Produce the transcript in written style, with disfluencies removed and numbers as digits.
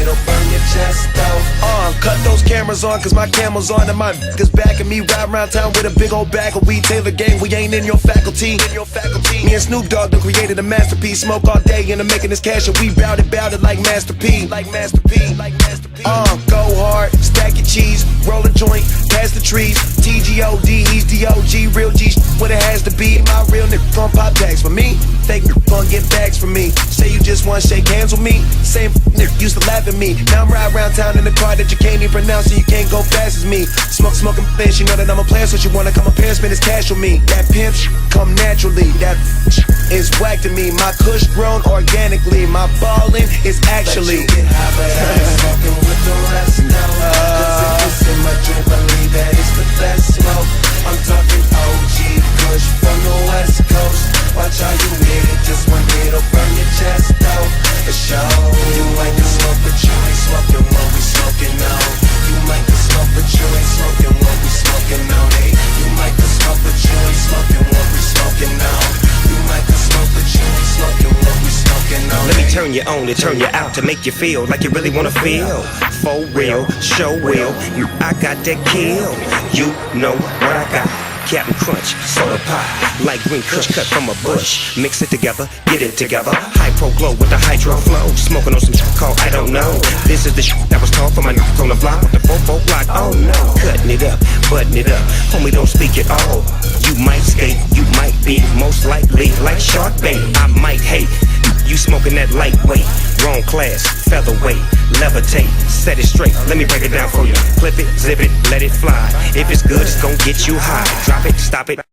it'll burn your chest off. Cut those cameras on, cause my camera's on and my niggas backing me. Ride around town with a big old bag of weed. Taylor gang, we ain't in your faculty. Me and Snoop Dogg done created a masterpiece. Smoke all day and I'm making this cash and we bout it like Master P. Go hard, stack your cheese, roll a joint, pass the trees. TGOD, he's DOG, real G, what it has to be. My real nigga gon' pop tags for me. Fake nigga gon' get bags from me. Say you just wanna shake hands with me. Same nigga used to laugh at me. Now I'm riding around town in the car that you can't even pronounce and you can't go fast as me. Smoking fish, you know that I'm a player, so she wanna come up here and spend his cash with me. That pimp come naturally, that is whack to me. My kush grown organically, my ballin' is actually. Let you get high, but I ain't smoking with the rest now. Cause if it's in my drink, believe that it's the best smoke. I'm talking OG kush from the West Coast. Watch how you hit it, just one hit'll burn your chest out. For sure, you like to smoke, but you ain't smoking what we smoking now. You like to smoke, but you ain't smoking what we smoking now. Hey, you like to smoke, but you ain't smoking what we smoking now. You like to smoke, but you ain't smoking what we smoking now. Let me turn you on to turn you out to make you feel like you really wanna feel. For real, show will. I got that kill. You know what I got. Captain Crunch, soda pop, like green kush cut from a bush. Mix it together, get it together. Hypro glow with the hydro flow. Smoking on some shit called I don't know. This is the shit that was taught for my niggas on the block with the 4-4 block. Oh no, cutting it up, butting it up. Homie, don't speak at all. You might skate, you might be most likely like shark bait. I might hate you smoking that lightweight, wrong class, featherweight, levitate, set it straight. Let me break it down for you. Clip it, zip it, let it fly. If it's good, it's gon' get you high. Drop it, stop it.